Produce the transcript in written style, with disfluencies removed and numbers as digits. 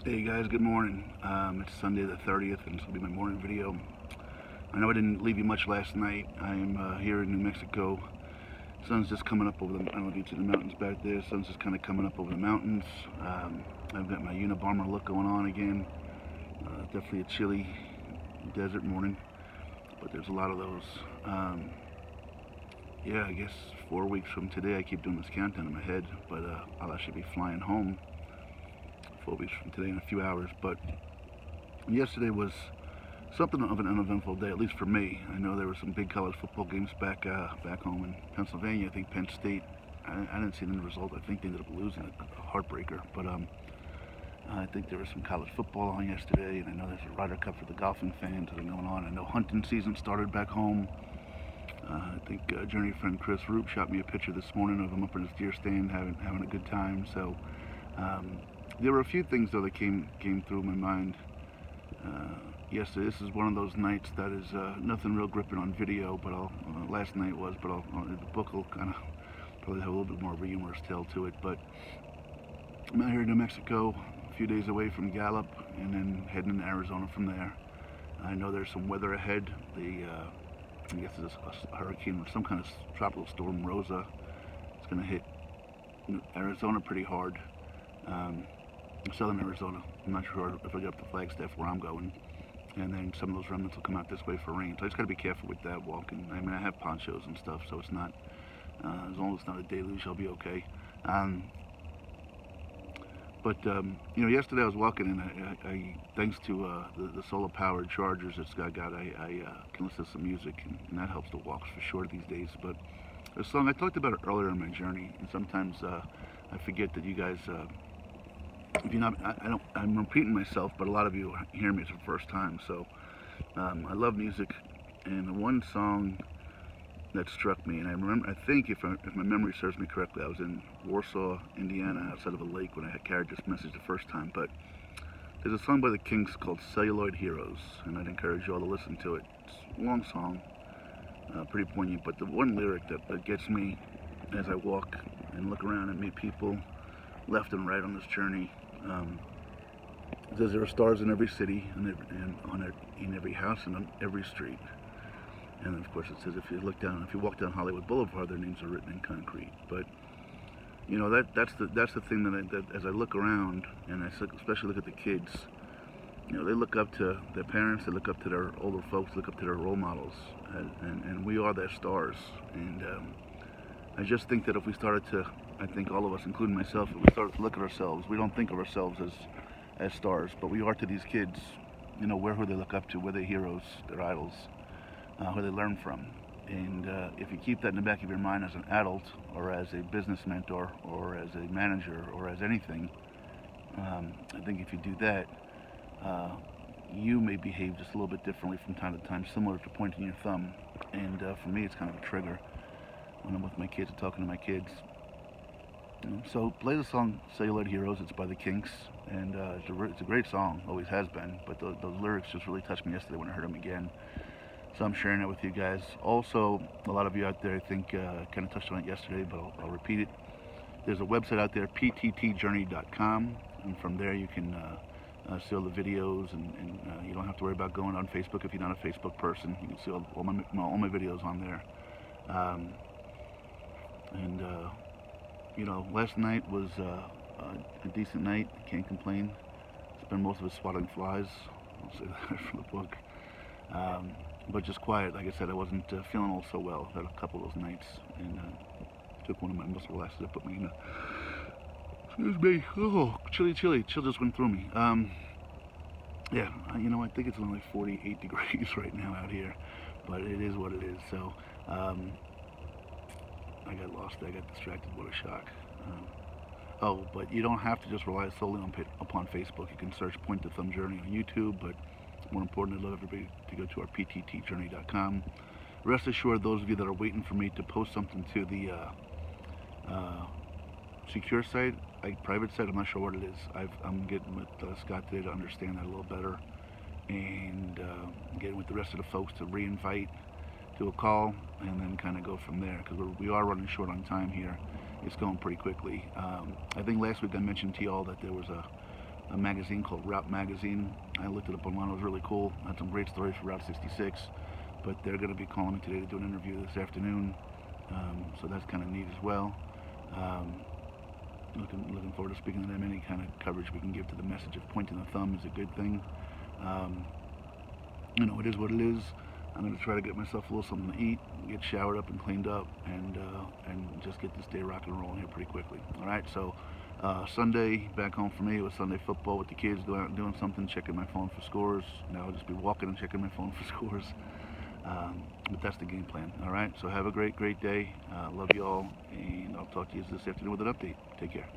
Hey guys, good morning. It's Sunday the 30th, and this will be my morning video. I know I didn't leave you much last night. I'm here in New Mexico. Sun's just coming up over the, I don't know if you see the mountains back there. Sun's just kind of coming up over the mountains. I've got my Unabomber look going on again. Definitely a chilly desert morning, but there's a lot of those. Yeah, I guess 4 weeks from today, I keep doing this countdown in my head, but I'll actually be flying home 4 weeks from today in a few hours. But yesterday was something of an uneventful day, at least for me. I know there were some big college football games back home in Pennsylvania. I think Penn State. I didn't see the result. I think they ended up losing it, a heartbreaker. But I think there was some college football on yesterday, and I know there's a Ryder Cup for the golfing fans that are going on. I know hunting season started back home. I think journey friend Chris Roop shot me a picture this morning of him up in his deer stand having a good time. So there were a few things though that came through my mind. Yesterday, this is one of those nights that is nothing real gripping on video, but last night was, but the book will kind of probably have a little bit more of a humorous tale to it. But I'm out here in New Mexico, a few days away from Gallup, and then heading into Arizona from there. I know there's some weather ahead. I guess it's a hurricane or some kind of tropical storm, Rosa. It's going to hit Arizona pretty hard. Southern Arizona. I'm not sure if I get up to Flagstaff where I'm going. And then some of those remnants will come out this way for rain. So I just got to be careful with that walking. I mean, I have ponchos and stuff, so it's not, as long as it's not a deluge, I'll be okay. Yesterday I was walking, and I thanks to the solar-powered chargers that Scott got, I can listen to some music, and that helps the walks for sure these days. But a song, I talked about it earlier in my journey, and sometimes I forget that you guys, if you're not, I'm repeating myself, but a lot of you hear me for the first time. So I love music, and the one song that struck me, and I think if my memory serves me correctly, I was in Warsaw, Indiana, outside of a lake when I had carried this message the first time. But there's a song by the Kinks called "Celluloid Heroes," and I'd encourage you all to listen to it. It's a long song, pretty poignant, but the one lyric that gets me as I walk and look around and meet people left and right on this journey. It says there are stars in every city and in every house and on every street. And of course it says if you walk down Hollywood Boulevard, their names are written in concrete. But that's the thing that as I look around, and I especially look at the kids, they look up to their parents, they look up to their older folks, look up to their role models, and we are their stars. And I just think that if we started to, I think all of us, including myself, if we started to look at ourselves, we don't think of ourselves as stars, but we are to these kids. We're who they look up to, we're their heroes, their idols, who they learn from. And if you keep that in the back of your mind as an adult, or as a business mentor, or as a manager, or as anything, I think if you do that, you may behave just a little bit differently from time to time, similar to pointing your thumb. And for me, it's kind of a trigger when I'm with my kids and talking to my kids. So play the song "Celluloid Heroes." It's by the Kinks, and it's a great song, always has been. But those lyrics just really touched me yesterday when I heard them again. So I'm sharing it with you guys. Also, a lot of you out there, I think, kind of touched on it yesterday, but I'll repeat it. There's a website out there, pttjourney.com, and from there you can see all the videos, and you don't have to worry about going on Facebook if you're not a Facebook person. You can see all my videos on there. Last night was a decent night. Can't complain. Spent most of it swatting flies. I'll say that from the book. But just quiet. Like I said, I wasn't feeling all so well. Had a couple of those nights, and took one of my muscle relaxers. Put me in excuse me. Oh, chilly. Chill just went through me. Yeah, I think it's only 48 degrees right now out here, but it is what it is. So I got lost. I got distracted. What a shock. But you don't have to just rely solely upon Facebook. You can search Point to Thumb Journey on YouTube, but more important, I'd love everybody to go to our pttjourney.com. Rest assured, those of you that are waiting for me to post something to the secure site, private site, I'm not sure what it is. I'm getting with Scott today to understand that a little better, and getting with the rest of the folks to re-invite, do a call, and then kind of go from there, because we are running short on time here. It's going pretty quickly. I think last week I mentioned to y'all that there was a a magazine called Route Magazine. I looked it up online. It was really cool. Had some great stories for Route 66. But they're going to be calling me today to do an interview this afternoon. So that's kind of neat as well. Looking forward to speaking to them. Any kind of coverage we can give to the message of pointing the thumb is a good thing. It is what it is. I'm going to try to get myself a little something to eat, get showered up and cleaned up, and just get this day rocking and rolling here pretty quickly. All right, so Sunday back home for me. It was Sunday football with the kids, going out and doing something, checking my phone for scores. Now I'll just be walking and checking my phone for scores. But that's the game plan. All right, so have a great day. Love you all, and I'll talk to you this afternoon with an update. Take care.